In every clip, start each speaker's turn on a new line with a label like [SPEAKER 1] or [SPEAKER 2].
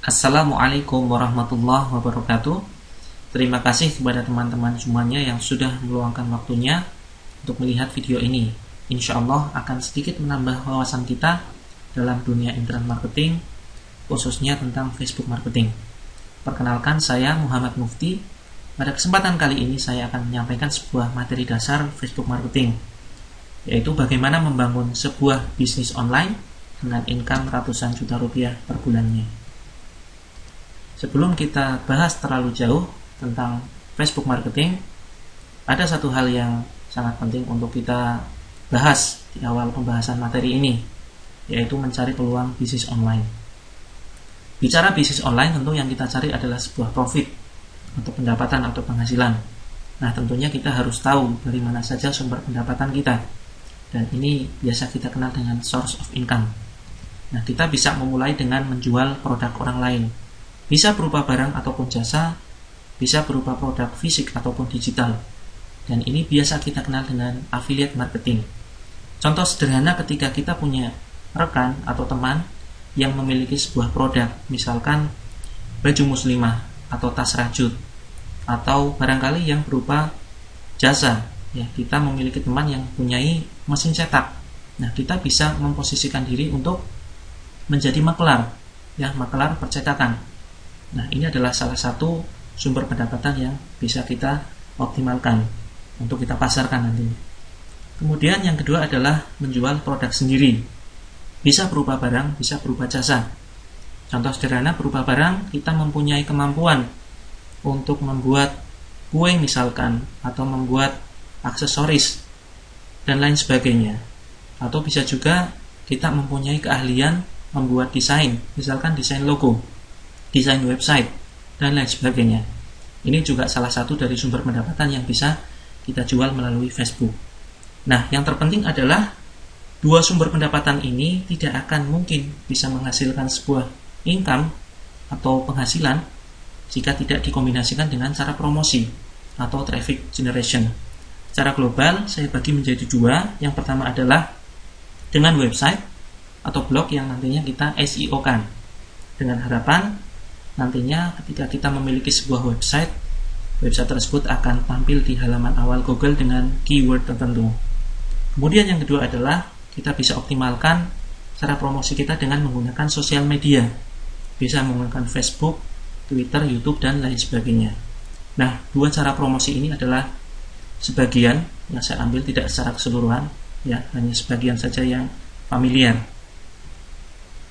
[SPEAKER 1] Assalamualaikum warahmatullahi wabarakatuh. Terima kasih kepada teman-teman semuanya yang sudah meluangkan waktunya untuk melihat video ini. Insya Allah akan sedikit menambah wawasan kita dalam dunia internet marketing, khususnya tentang Facebook marketing. Perkenalkan, saya Muhammad Mufti. Pada kesempatan kali ini saya akan menyampaikan sebuah materi dasar Facebook marketing, yaitu bagaimana membangun sebuah bisnis online dengan income ratusan juta rupiah per bulannya. Sebelum kita bahas terlalu jauh tentang Facebook marketing, ada satu hal yang sangat penting untuk kita bahas di awal pembahasan materi ini, yaitu mencari peluang bisnis online. Bicara bisnis online, tentu yang kita cari adalah sebuah profit atau pendapatan atau penghasilan. Nah, tentunya kita harus tahu dari mana saja sumber pendapatan kita, dan ini biasa kita kenal dengan source of income. Nah, kita bisa memulai dengan menjual produk orang lain. Bisa berupa barang ataupun jasa, bisa berupa produk fisik ataupun digital. Dan ini biasa kita kenal dengan affiliate marketing. Contoh sederhana, ketika kita punya rekan atau teman yang memiliki sebuah produk, misalkan baju muslimah atau tas rajut, atau barangkali yang berupa jasa. Ya, kita memiliki teman yang mempunyai mesin cetak. Nah, kita bisa memposisikan diri untuk menjadi maklar, ya, maklar percetakan. Nah, ini adalah salah satu sumber pendapatan yang bisa kita optimalkan untuk kita pasarkan nantinya. Kemudian yang kedua adalah menjual produk sendiri. Bisa berupa barang, bisa berupa jasa. Contoh sederhana, berupa barang, kita mempunyai kemampuan untuk membuat kue misalkan, atau membuat aksesoris dan lain sebagainya. Atau bisa juga kita mempunyai keahlian membuat desain, misalkan desain logo, desain website, dan lain sebagainya. Ini juga salah satu dari sumber pendapatan yang bisa kita jual melalui Facebook. Nah, yang terpenting adalah dua sumber pendapatan ini tidak akan mungkin bisa menghasilkan sebuah income atau penghasilan jika tidak dikombinasikan dengan cara promosi atau traffic generation. Secara global, saya bagi menjadi dua. Yang pertama adalah dengan website atau blog yang nantinya kita SEO-kan, dengan harapan nantinya ketika kita memiliki sebuah website tersebut akan tampil di halaman awal Google dengan keyword tertentu. Kemudian yang kedua adalah kita bisa optimalkan cara promosi kita dengan menggunakan sosial media. Bisa menggunakan Facebook, Twitter, YouTube, dan lain sebagainya. Nah, dua cara promosi ini adalah sebagian yang saya ambil, tidak secara keseluruhan, ya, hanya sebagian saja yang familiar.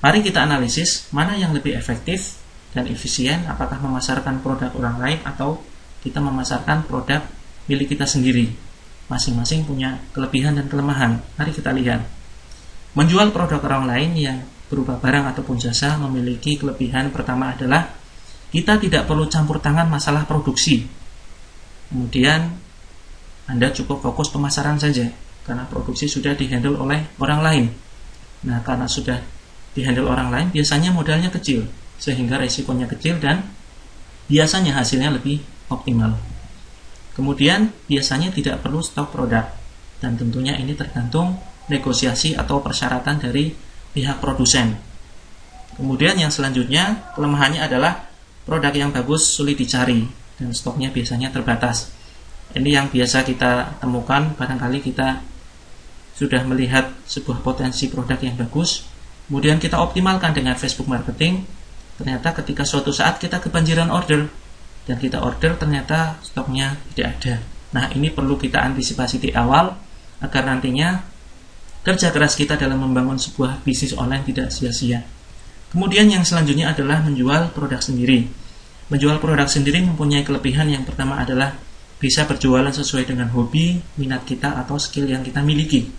[SPEAKER 1] Mari kita analisis mana yang lebih efektif dan efisien, apakah memasarkan produk orang lain atau kita memasarkan produk milik kita sendiri. Masing-masing punya kelebihan dan kelemahan. Mari kita lihat. Menjual produk orang lain yang berupa barang ataupun jasa memiliki kelebihan pertama adalah kita tidak perlu campur tangan masalah produksi. Kemudian Anda cukup fokus pemasaran saja, karena produksi sudah dihandle oleh orang lain. Nah, karena sudah dihandle orang lain, biasanya modalnya kecil, sehingga resikonya kecil dan biasanya hasilnya lebih optimal. Kemudian biasanya tidak perlu stok produk, dan tentunya ini tergantung negosiasi atau persyaratan dari pihak produsen. Kemudian yang selanjutnya, kelemahannya adalah produk yang bagus sulit dicari dan stoknya biasanya terbatas. Ini yang biasa kita temukan, barangkali kita sudah melihat sebuah potensi produk yang bagus, kemudian kita optimalkan dengan Facebook marketing. Ternyata ketika suatu saat kita kebanjiran order, dan kita order ternyata stoknya tidak ada. Nah, ini perlu kita antisipasi di awal agar nantinya kerja keras kita dalam membangun sebuah bisnis online tidak sia-sia. Kemudian yang selanjutnya adalah menjual produk sendiri. Menjual produk sendiri mempunyai kelebihan. Yang pertama adalah bisa berjualan sesuai dengan hobi, minat kita, atau skill yang kita miliki.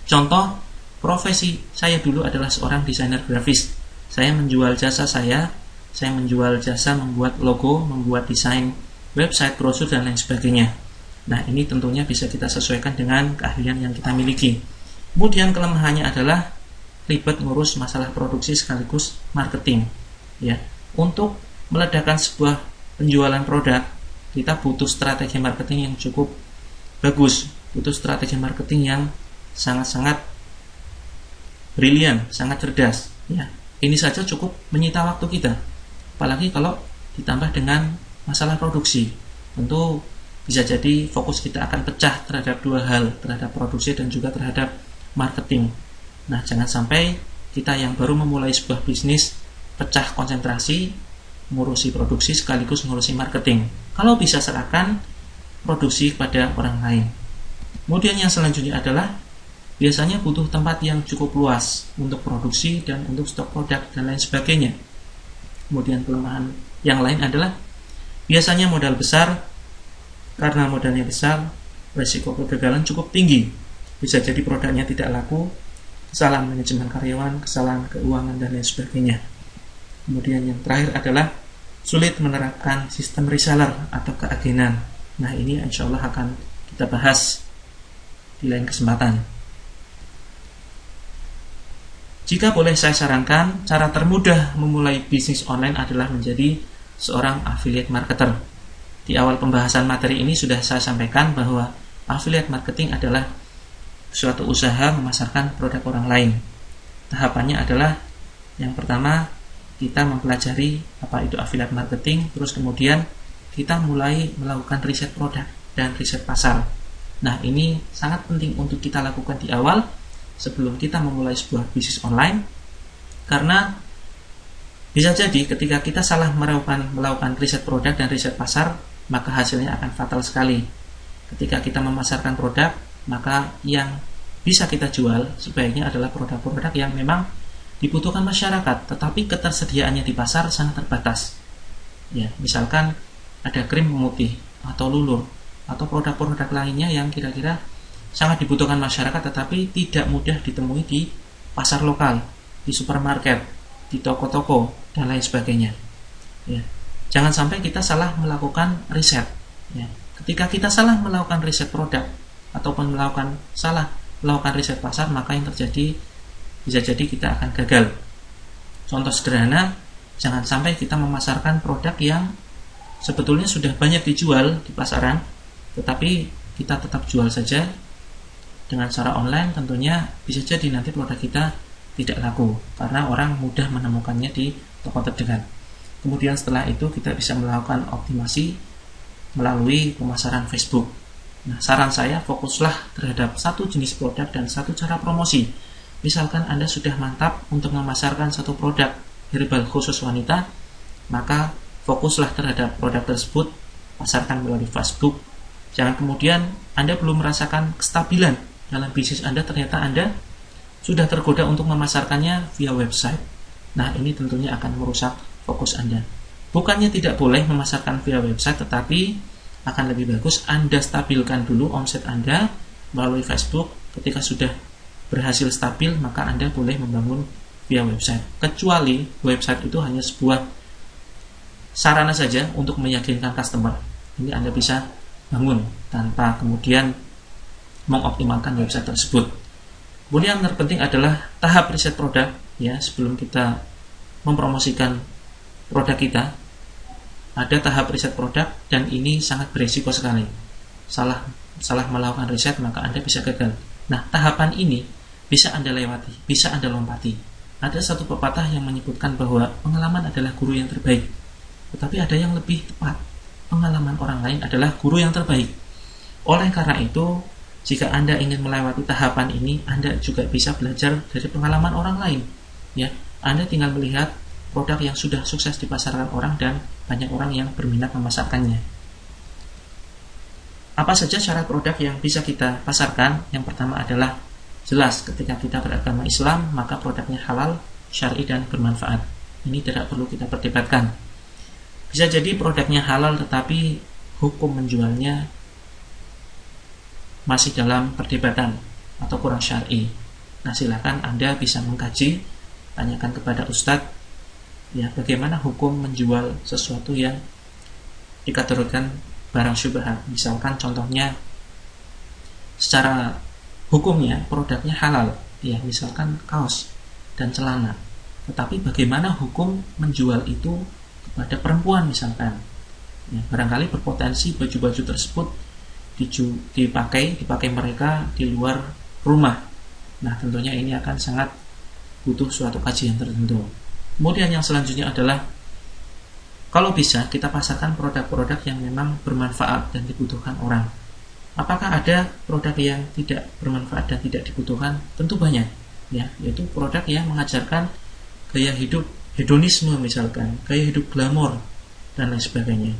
[SPEAKER 1] Contoh, profesi saya dulu adalah seorang desainer grafis. Saya menjual jasa saya menjual jasa membuat logo, membuat desain website, brosur, dan lain sebagainya. Nah, ini tentunya bisa kita sesuaikan dengan keahlian yang kita miliki. Kemudian kelemahannya adalah ribet ngurus masalah produksi sekaligus marketing. Ya, untuk meledakkan sebuah penjualan produk, kita butuh strategi marketing yang cukup bagus, butuh strategi marketing yang sangat-sangat brilian, sangat cerdas. Ya, ini saja cukup menyita waktu kita. Apalagi kalau ditambah dengan masalah produksi, tentu bisa jadi fokus kita akan pecah terhadap dua hal, terhadap produksi dan juga terhadap marketing. Nah, jangan sampai kita yang baru memulai sebuah bisnis pecah konsentrasi, ngurusi produksi sekaligus ngurusi marketing. Kalau bisa, serahkan produksi pada orang lain. Kemudian yang selanjutnya adalah biasanya butuh tempat yang cukup luas untuk produksi dan untuk stok produk dan lain sebagainya. Kemudian kelemahan yang lain adalah biasanya modal besar. Karena modalnya besar, risiko kegagalan cukup tinggi. Bisa jadi produknya tidak laku, kesalahan manajemen karyawan, kesalahan keuangan, dan lain sebagainya. Kemudian yang terakhir adalah sulit menerapkan sistem reseller atau keagenan. Nah, ini insya Allah akan kita bahas di lain kesempatan. Jika boleh saya sarankan, cara termudah memulai bisnis online adalah menjadi seorang affiliate marketer. Di awal pembahasan materi ini sudah saya sampaikan bahwa affiliate marketing adalah suatu usaha memasarkan produk orang lain. Tahapannya adalah yang pertama, kita mempelajari apa itu affiliate marketing, terus kemudian kita mulai melakukan riset produk dan riset pasar. Nah, ini sangat penting untuk kita lakukan di awal sebelum kita memulai sebuah bisnis online, karena bisa jadi ketika kita salah melakukan riset produk dan riset pasar, maka hasilnya akan fatal sekali. Ketika kita memasarkan produk, maka yang bisa kita jual sebaiknya adalah produk-produk yang memang dibutuhkan masyarakat, tetapi ketersediaannya di pasar sangat terbatas. Ya, misalkan ada krim pemutih atau lulur atau produk-produk lainnya yang kira-kira sangat dibutuhkan masyarakat tetapi tidak mudah ditemui di pasar lokal, di supermarket, di toko-toko, dan lain sebagainya. Ya. Jangan sampai kita salah melakukan riset. Ya. Ketika kita salah melakukan riset produk ataupun salah melakukan riset pasar, maka yang terjadi bisa jadi kita akan gagal. Contoh sederhana, jangan sampai kita memasarkan produk yang sebetulnya sudah banyak dijual di pasaran, tetapi kita tetap jual saja dengan cara online. Tentunya bisa jadi nanti produk kita tidak laku karena orang mudah menemukannya di toko terdekat. Kemudian setelah itu kita bisa melakukan optimasi melalui pemasaran Facebook. Nah, saran saya fokuslah terhadap satu jenis produk dan satu cara promosi. Misalkan Anda sudah mantap untuk memasarkan satu produk herbal khusus wanita, maka fokuslah terhadap produk tersebut, pasarkan melalui Facebook. Jangan kemudian Anda belum merasakan kestabilan dalam bisnis Anda, ternyata Anda sudah tergoda untuk memasarkannya via website. Nah, ini tentunya akan merusak fokus Anda. Bukannya tidak boleh memasarkan via website, tetapi akan lebih bagus Anda stabilkan dulu omset Anda melalui Facebook. Ketika sudah berhasil stabil, maka Anda boleh membangun via website. Kecuali website itu hanya sebuah sarana saja untuk meyakinkan customer. Ini Anda bisa bangun tanpa kemudian mengoptimalkan website tersebut. Kemudian yang terpenting adalah tahap riset produk. Ya, sebelum kita mempromosikan produk kita, ada tahap riset produk, dan ini sangat berisiko sekali. Salah melakukan riset, maka Anda bisa gagal. Nah, tahapan ini bisa Anda lewati, bisa Anda lompati. Ada satu pepatah yang menyebutkan bahwa pengalaman adalah guru yang terbaik. Tetapi ada yang lebih tepat, pengalaman orang lain adalah guru yang terbaik. Oleh karena itu, jika Anda ingin melewati tahapan ini, Anda juga bisa belajar dari pengalaman orang lain. Ya, Anda tinggal melihat produk yang sudah sukses dipasarkan orang dan banyak orang yang berminat memasarkannya. Apa saja syarat produk yang bisa kita pasarkan? Yang pertama adalah jelas, ketika kita beragama Islam, maka produknya halal, syar'i, dan bermanfaat. Ini tidak perlu kita perdebatkan. Bisa jadi produknya halal tetapi hukum menjualnya masih dalam perdebatan atau kurang syar'i. Nah, silakan Anda bisa mengkaji, tanyakan kepada ustadz, ya, bagaimana hukum menjual sesuatu yang dikategorikan barang syubhat. Misalkan contohnya secara hukumnya produknya halal, ya, misalkan kaos dan celana, tetapi bagaimana hukum menjual itu kepada perempuan misalkan, ya, barangkali berpotensi baju-baju tersebut dipakai mereka di luar rumah. Nah, tentunya ini akan sangat butuh suatu kajian tertentu. Kemudian yang selanjutnya adalah Kalau bisa, kita pasarkan produk-produk yang memang bermanfaat dan dibutuhkan orang. Apakah ada produk yang tidak bermanfaat dan tidak dibutuhkan? Tentu banyak, ya, yaitu produk yang mengajarkan gaya hidup hedonisme misalkan, gaya hidup glamor dan lain sebagainya.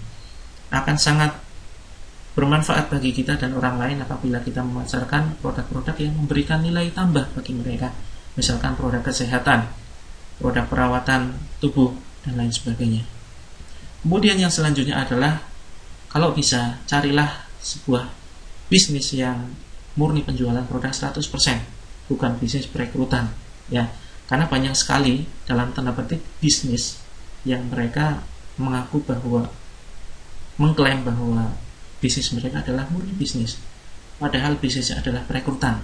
[SPEAKER 1] Akan sangat bermanfaat bagi kita dan orang lain apabila kita memasarkan produk-produk yang memberikan nilai tambah bagi mereka, misalkan produk kesehatan, produk perawatan tubuh dan lain sebagainya. Kemudian yang selanjutnya adalah, kalau bisa carilah sebuah bisnis yang murni penjualan produk 100%, bukan bisnis perekrutan, ya. Karena banyak sekali dalam tanda petik bisnis yang mereka mengaku bahwa mengklaim bahwa bisnis mereka adalah murni bisnis, padahal bisnisnya adalah perekrutan.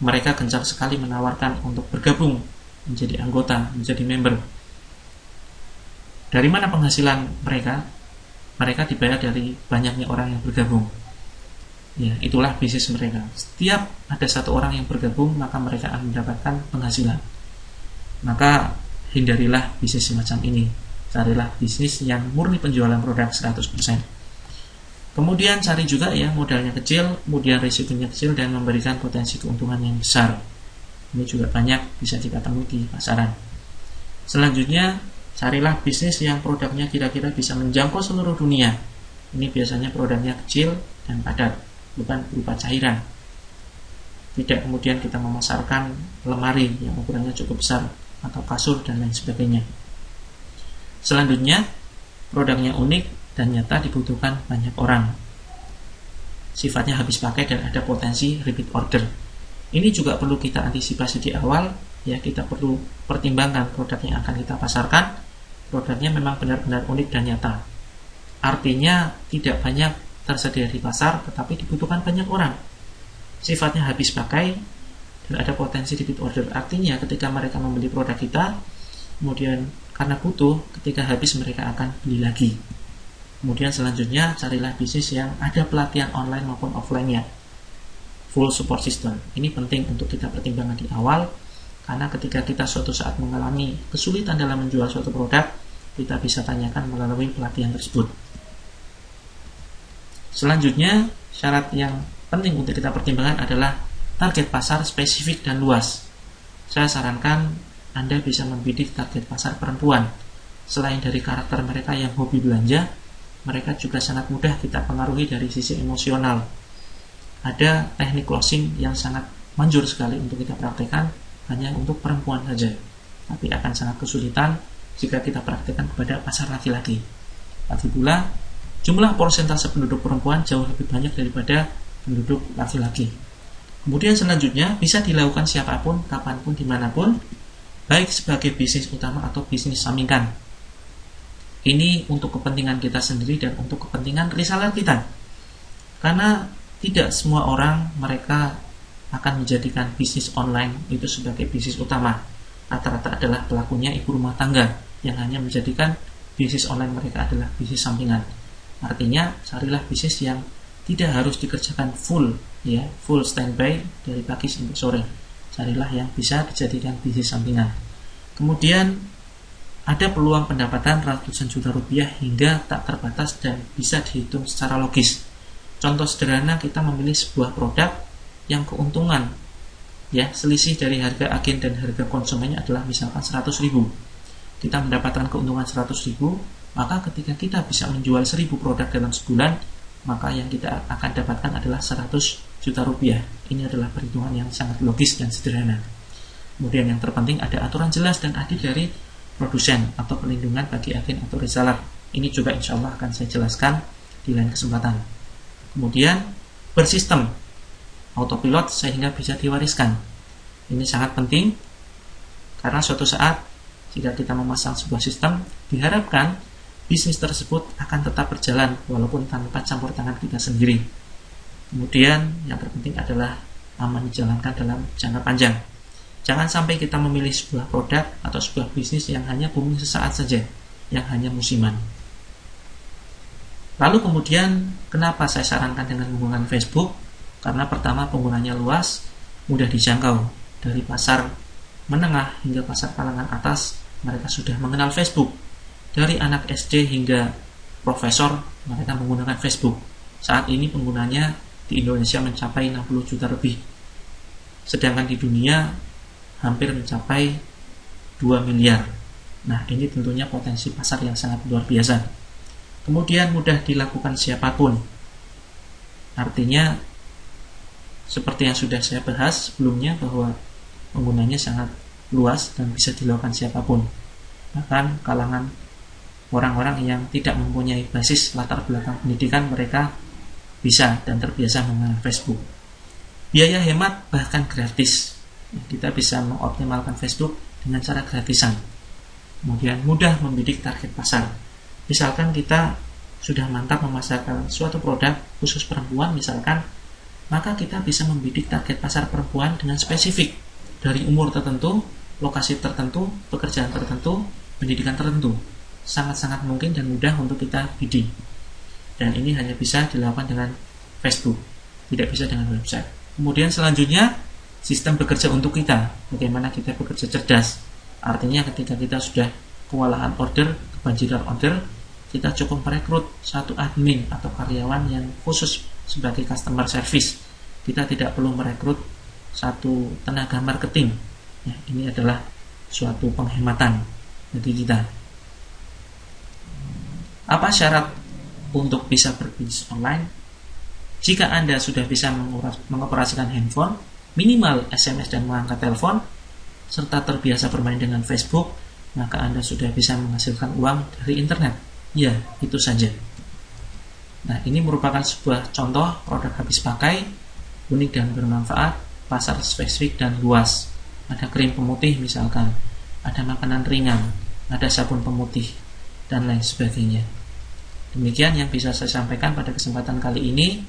[SPEAKER 1] Mereka gencar sekali menawarkan untuk bergabung menjadi anggota, menjadi member. Dari mana penghasilan mereka? Mereka dibayar dari banyaknya orang yang bergabung. Ya, itulah bisnis mereka. Setiap ada satu orang yang bergabung, maka mereka akan mendapatkan penghasilan. Maka hindarilah bisnis semacam ini. Carilah bisnis yang murni penjualan produk 100%. Kemudian cari juga ya modalnya kecil, kemudian risikonya kecil dan memberikan potensi keuntungan yang besar. Ini juga banyak bisa kita temui di pasaran. Selanjutnya, carilah bisnis yang produknya kira-kira bisa menjangkau seluruh dunia. Ini biasanya produknya kecil dan padat, bukan berupa cairan. Tidak kemudian kita memasarkan lemari yang ukurannya cukup besar atau kasur dan lain sebagainya. Selanjutnya, produknya unik dan nyata dibutuhkan banyak orang. Sifatnya habis pakai dan ada potensi repeat order. Ini juga perlu kita antisipasi di awal, ya. Kita perlu pertimbangkan produk yang akan kita pasarkan. Produknya memang benar-benar unik dan nyata. Artinya tidak banyak tersedia di pasar, tetapi dibutuhkan banyak orang. Sifatnya habis pakai dan ada potensi repeat order. Artinya ketika mereka membeli produk kita, kemudian karena butuh, ketika habis mereka akan beli lagi. Kemudian selanjutnya carilah bisnis yang ada pelatihan online maupun offline-nya, full support system. Ini penting untuk kita pertimbangkan di awal, karena ketika kita suatu saat mengalami kesulitan dalam menjual suatu produk, kita bisa tanyakan melalui pelatihan tersebut. Selanjutnya, syarat yang penting untuk kita pertimbangkan adalah target pasar spesifik dan luas. Saya sarankan Anda bisa membidik target pasar perempuan. Selain dari karakter mereka yang hobi belanja, mereka juga sangat mudah kita pengaruhi dari sisi emosional. Ada teknik closing yang sangat manjur sekali untuk kita praktekkan hanya untuk perempuan saja, tapi akan sangat kesulitan jika kita praktekkan kepada pasar laki-laki. Lagi pula, jumlah persentase penduduk perempuan jauh lebih banyak daripada penduduk laki-laki. Kemudian selanjutnya bisa dilakukan siapapun, kapanpun, dimanapun, baik sebagai bisnis utama atau bisnis sampingan. Ini untuk kepentingan kita sendiri dan untuk kepentingan reseller kita. Karena tidak semua orang mereka akan menjadikan bisnis online itu sebagai bisnis utama. Rata-rata adalah pelakunya ibu rumah tangga yang hanya menjadikan bisnis online mereka adalah bisnis sampingan. Artinya, carilah bisnis yang tidak harus dikerjakan full, ya, full standby dari pagi sampai sore. Carilah yang bisa dijadikan bisnis sampingan. Kemudian ada peluang pendapatan ratusan juta rupiah hingga tak terbatas dan bisa dihitung secara logis. Contoh sederhana, kita memilih sebuah produk yang keuntungan, ya, selisih dari harga agen dan harga konsumennya adalah misalkan 100.000. Kita mendapatkan keuntungan 100.000, maka ketika kita bisa menjual 1.000 produk dalam sebulan, maka yang kita akan dapatkan adalah 100 juta rupiah. Ini adalah perhitungan yang sangat logis dan sederhana. Kemudian yang terpenting ada aturan jelas dan adil dari produsen atau perlindungan bagi agen atau reseller. Ini juga insya Allah akan saya jelaskan di lain kesempatan. Kemudian bersistem autopilot sehingga bisa diwariskan. Ini sangat penting karena suatu saat jika kita memasang sebuah sistem, diharapkan bisnis tersebut akan tetap berjalan walaupun tanpa campur tangan kita sendiri. Kemudian yang terpenting adalah aman dijalankan dalam jangka panjang. Jangan sampai kita memilih sebuah produk atau sebuah bisnis yang hanya booming sesaat saja, yang hanya musiman. Lalu kemudian, kenapa saya sarankan dengan menggunakan Facebook? Karena pertama, penggunanya luas, mudah dijangkau. Dari pasar menengah hingga pasar kalangan atas, mereka sudah mengenal Facebook. Dari anak SD hingga profesor, mereka menggunakan Facebook. Saat ini penggunanya di Indonesia mencapai 60 juta lebih. Sedangkan di dunia hampir mencapai 2 miliar. Nah, ini tentunya potensi pasar yang sangat luar biasa. Kemudian mudah dilakukan siapapun. Artinya, seperti yang sudah saya bahas sebelumnya, bahwa penggunanya sangat luas dan bisa dilakukan siapapun. Bahkan kalangan orang-orang yang tidak mempunyai basis latar belakang pendidikan, mereka bisa dan terbiasa menggunakan Facebook. Biaya hemat bahkan gratis. Kita bisa mengoptimalkan Facebook dengan cara gratisan. Kemudian mudah membidik target pasar. Misalkan kita sudah mantap memasarkan suatu produk khusus perempuan misalkan, maka kita bisa membidik target pasar perempuan dengan spesifik, dari umur tertentu, lokasi tertentu, pekerjaan tertentu, pendidikan tertentu. Sangat-sangat mungkin dan mudah untuk kita bidik. Dan ini hanya bisa dilakukan dengan Facebook, tidak bisa dengan website. Kemudian selanjutnya, sistem bekerja untuk kita. Bagaimana kita bekerja cerdas. Artinya ketika kita sudah kewalahan order, kebanjiran order, kita cukup merekrut satu admin atau karyawan yang khusus sebagai customer service. Kita tidak perlu merekrut satu tenaga marketing. Ya, ini adalah suatu penghematan bagi kita. Apa syarat untuk bisa berbisnis online? Jika Anda sudah bisa mengoperasikan handphone, minimal SMS dan mengangkat telepon, serta terbiasa bermain dengan Facebook, maka Anda sudah bisa menghasilkan uang dari internet. Ya, itu saja. Nah, ini merupakan sebuah contoh produk habis pakai, unik dan bermanfaat, pasar spesifik dan luas. Ada krim pemutih misalkan, ada makanan ringan, ada sabun pemutih, dan lain sebagainya. Demikian yang bisa saya sampaikan pada kesempatan kali ini.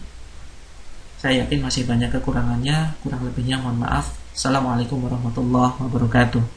[SPEAKER 1] Saya yakin masih banyak kekurangannya, kurang lebihnya mohon maaf. Assalamualaikum warahmatullahi wabarakatuh.